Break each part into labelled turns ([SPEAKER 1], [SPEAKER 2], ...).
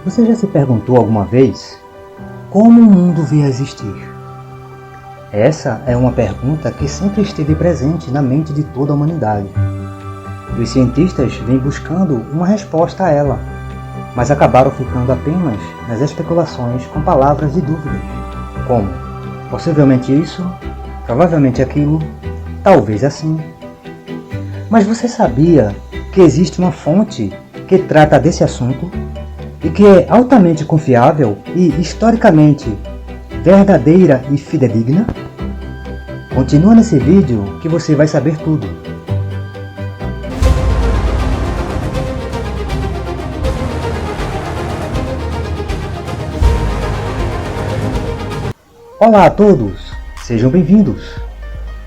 [SPEAKER 1] Você já se perguntou alguma vez como o mundo veio a existir? Essa é uma pergunta que sempre esteve presente na mente de toda a humanidade. E os cientistas vêm buscando uma resposta a ela, mas acabaram ficando apenas nas especulações com palavras de dúvidas, como possivelmente isso, provavelmente aquilo, talvez assim. Mas você sabia que existe uma fonte que trata desse assunto e que é altamente confiável e historicamente verdadeira e fidedigna? Continua nesse vídeo que você vai saber tudo. Olá a todos, sejam bem-vindos.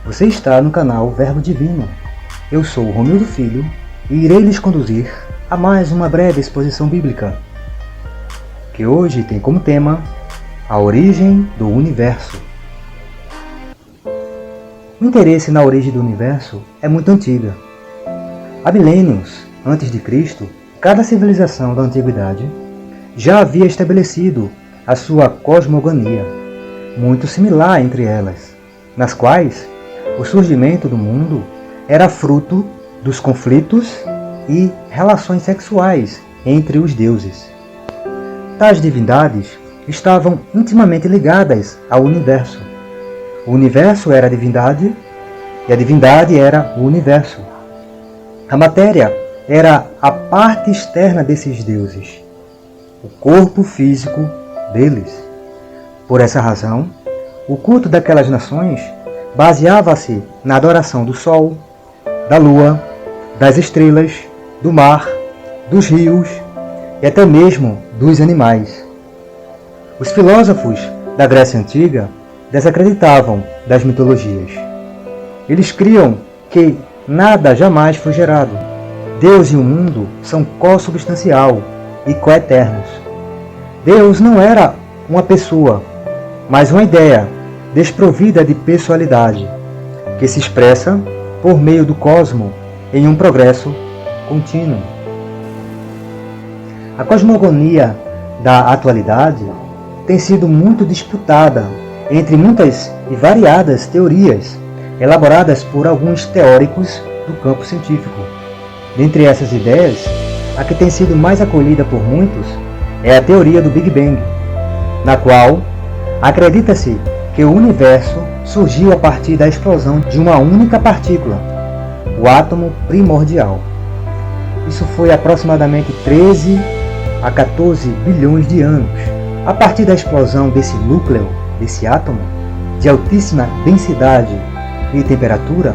[SPEAKER 1] Você está no canal Verbo Divino. Eu sou Romildo Filho e irei lhes conduzir a mais uma breve exposição bíblica, que hoje tem como tema a origem do universo. O interesse na origem do universo é muito antiga. Há milênios antes de Cristo, cada civilização da antiguidade já havia estabelecido a sua cosmogonia, muito similar entre elas, nas quais o surgimento do mundo era fruto dos conflitos e relações sexuais entre os deuses. Tais divindades estavam intimamente ligadas ao universo. O universo era a divindade e a divindade era o universo. A matéria era a parte externa desses deuses, o corpo físico deles. Por essa razão, o culto daquelas nações baseava-se na adoração do sol, da lua, das estrelas, do mar, dos rios e até mesmo dos animais. Os filósofos da Grécia Antiga desacreditavam das mitologias. Eles criam que nada jamais foi gerado. Deus e o mundo são co-substancial e coeternos. Deus não era uma pessoa, mas uma ideia desprovida de pessoalidade, que se expressa por meio do cosmo em um progresso contínuo. A cosmogonia da atualidade tem sido muito disputada entre muitas e variadas teorias elaboradas por alguns teóricos do campo científico. Dentre essas ideias, a que tem sido mais acolhida por muitos é a teoria do Big Bang, na qual acredita-se que o universo surgiu a partir da explosão de uma única partícula, o átomo primordial. Isso foi aproximadamente 13 a 14 bilhões de anos. A partir da explosão desse núcleo, desse átomo, de altíssima densidade e temperatura,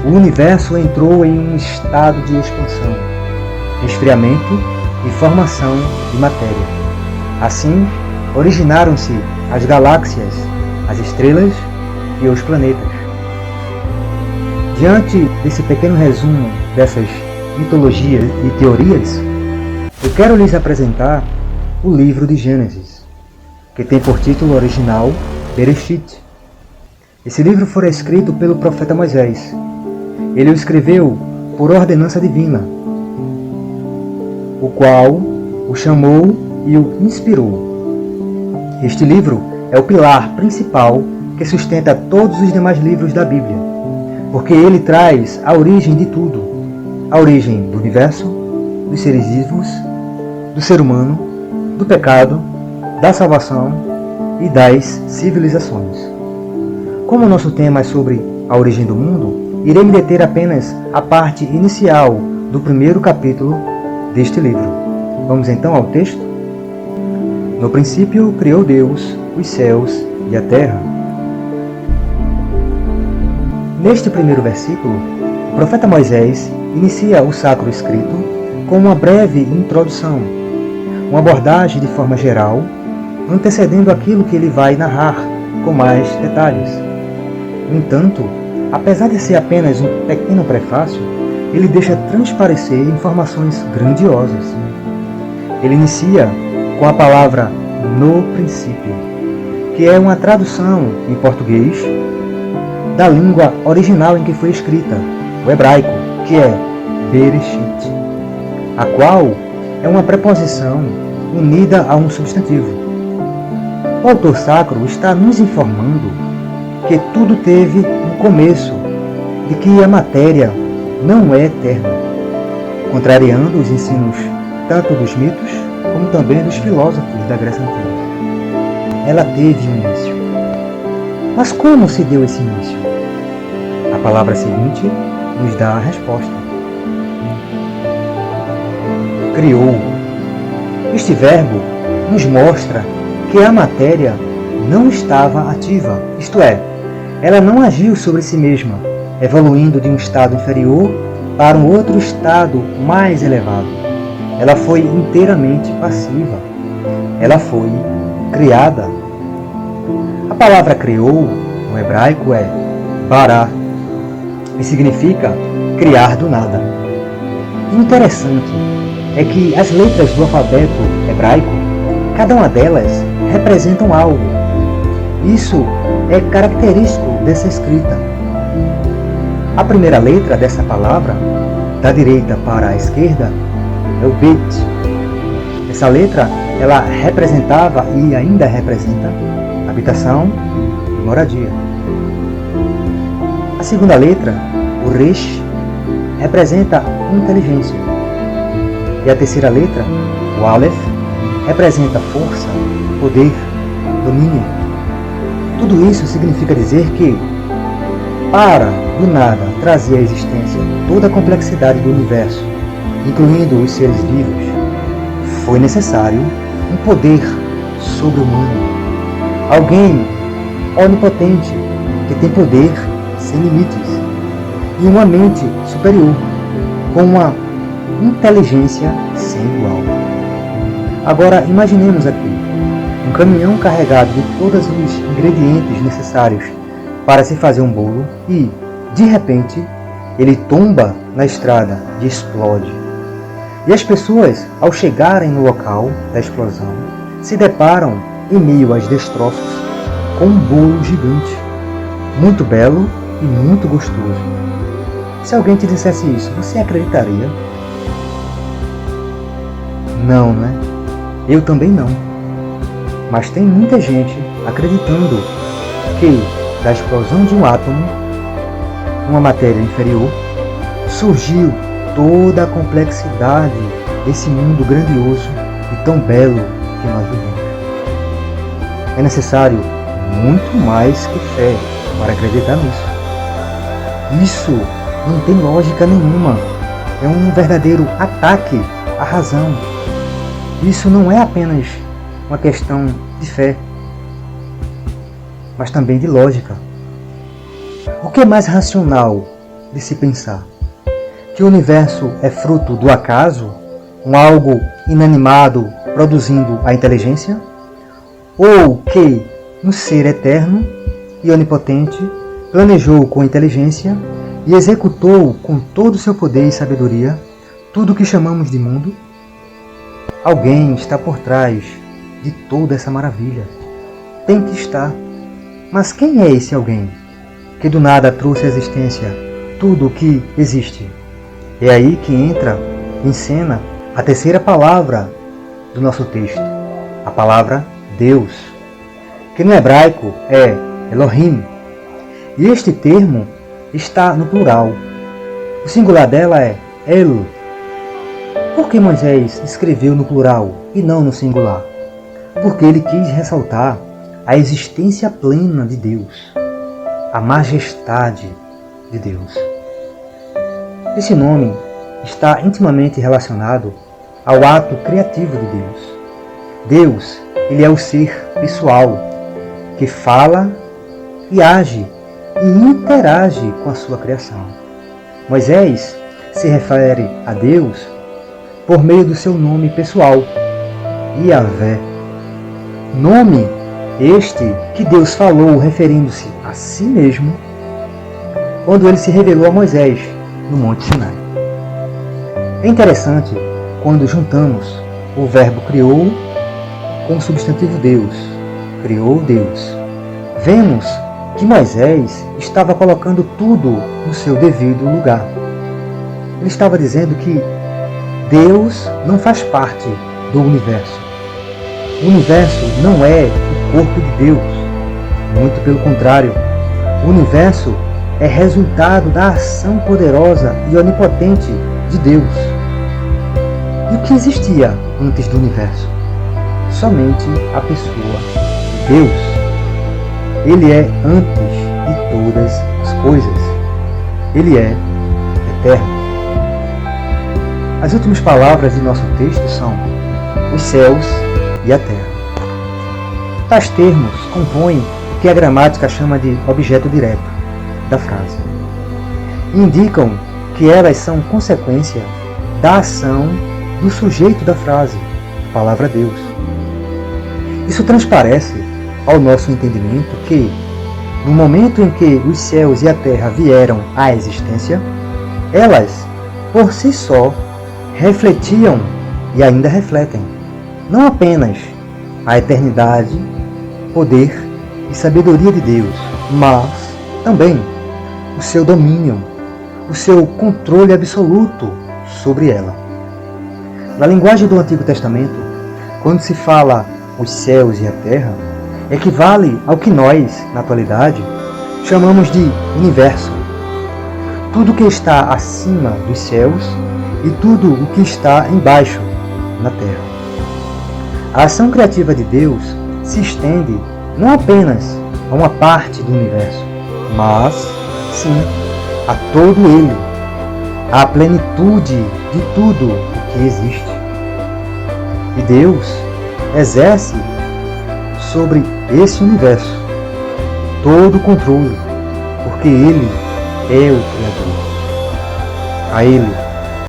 [SPEAKER 1] o universo entrou em um estado de expansão, esfriamento e formação de matéria. Assim, originaram-se as galáxias, as estrelas e os planetas. Diante desse pequeno resumo dessas mitologias e teorias, eu quero lhes apresentar o livro de Gênesis, que tem por título original Bereshit. Esse livro foi escrito pelo profeta Moisés. Ele o escreveu por ordenança divina, o qual o chamou e o inspirou. Este livro é o pilar principal que sustenta todos os demais livros da Bíblia, porque ele traz a origem de tudo, a origem do universo, dos seres vivos, do ser humano, do pecado, da salvação e das civilizações. Como o nosso tema é sobre a origem do mundo, irei me deter apenas à parte inicial do primeiro capítulo deste livro. Vamos então ao texto? No princípio criou Deus os céus e a terra. Neste primeiro versículo, o profeta Moisés inicia o sacro escrito com uma breve introdução, uma abordagem de forma geral, antecedendo aquilo que ele vai narrar com mais detalhes. No entanto, apesar de ser apenas um pequeno prefácio, ele deixa transparecer informações grandiosas. Ele inicia com a palavra no princípio, que é uma tradução em português da língua original em que foi escrita, o hebraico, que é Bereshit, a qual é uma preposição unida a um substantivo. O autor sacro está nos informando que tudo teve um começo, de que a matéria não é eterna, contrariando os ensinos tanto dos mitos como também dos filósofos da Grécia Antiga. Ela teve um início. Mas como se deu esse início? A palavra seguinte nos dá a resposta. Criou. Este verbo nos mostra que a matéria não estava ativa, isto é, ela não agiu sobre si mesma, evoluindo de um estado inferior para um outro estado mais elevado. Ela foi inteiramente passiva. Ela foi criada. A palavra criou, no hebraico, é bará, e significa criar do nada. O interessante é que as letras do alfabeto hebraico, cada uma delas representam algo. Isso é característico dessa escrita. A primeira letra dessa palavra, da direita para a esquerda, é o Bet. Essa letra, ela representava e ainda representa habitação e moradia. A segunda letra, o Resh, representa inteligência. E a terceira letra, o Aleph, representa força, poder, domínio. Tudo isso significa dizer que, para do nada trazer à existência toda a complexidade do universo, incluindo os seres vivos, foi necessário um poder sobre-humano. Alguém onipotente que tem poder sem limites e uma mente superior com uma inteligência sem igual. Agora imaginemos aqui um caminhão carregado de todos os ingredientes necessários para se fazer um bolo e, de repente, ele tomba na estrada e explode. E as pessoas, ao chegarem no local da explosão, se deparam, em meio aos destroços, com um bolo gigante, muito belo e muito gostoso. Se alguém te dissesse isso, você acreditaria? Não, né? Eu também não. Mas tem muita gente acreditando que, da explosão de um átomo, uma matéria inferior, surgiu toda a complexidade desse mundo grandioso e tão belo que nós vivemos. É necessário muito mais que fé para acreditar nisso. Isso não tem lógica nenhuma. É um verdadeiro ataque à razão. Isso não é apenas uma questão de fé, mas também de lógica. O que é mais racional de se pensar? Que o universo é fruto do acaso, um algo inanimado produzindo a inteligência? Ou que um ser eterno e onipotente planejou com inteligência e executou com todo o seu poder e sabedoria tudo o que chamamos de mundo? Alguém está por trás de toda essa maravilha. Tem que estar. Mas quem é esse alguém que do nada trouxe à existência tudo o que existe? É aí que entra em cena a terceira palavra do nosso texto, a palavra Deus, que no hebraico é Elohim. E este termo está no plural. O singular dela é El. Por que Moisés escreveu no plural e não no singular? Porque ele quis ressaltar a existência plena de Deus, a majestade de Deus. Esse nome está intimamente relacionado ao ato criativo de Deus. Deus, ele é o ser pessoal que fala e age e interage com a sua criação. Moisés se refere a Deus por meio do seu nome pessoal, Yahvé. Nome este que Deus falou referindo-se a si mesmo quando ele se revelou a Moisés no Monte Sinai. É interessante quando juntamos o verbo criou com o substantivo Deus, criou Deus. Vemos que Moisés estava colocando tudo no seu devido lugar. Ele estava dizendo que Deus não faz parte do universo, O universo não é o corpo de Deus, muito pelo contrário. O universo é resultado da ação poderosa e onipotente de Deus. E o que existia antes do universo? Somente a pessoa de Deus. Ele é antes de todas as coisas. Ele é eterno. As últimas palavras de nosso texto são os céus e a terra. Tais termos compõem o que a gramática chama de objeto direto da frase. Indicam que elas são consequência da ação do sujeito da frase, a palavra Deus. Isso transparece ao nosso entendimento que, no momento em que os céus e a terra vieram à existência, elas, por si só, refletiam e ainda refletem, não apenas a eternidade, poder e sabedoria de Deus, mas também o seu domínio, o seu controle absoluto sobre ela. Na linguagem do Antigo Testamento, quando se fala os céus e a terra, equivale ao que nós, na atualidade, chamamos de universo. Tudo o que está acima dos céus e tudo o que está embaixo, na terra. A ação criativa de Deus se estende não apenas a uma parte do universo, mas, sim, a todo ele, à plenitude de tudo o que existe. E Deus exerce sobre esse universo todo o controle, porque Ele é o Criador. A Ele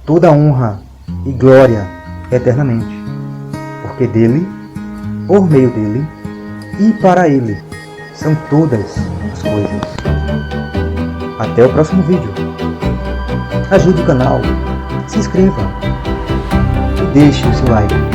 [SPEAKER 1] toda honra e glória eternamente, porque dele, por meio dele e para ele são todas as coisas. Até o próximo vídeo. Ajude o canal, se inscreva e deixe o seu like.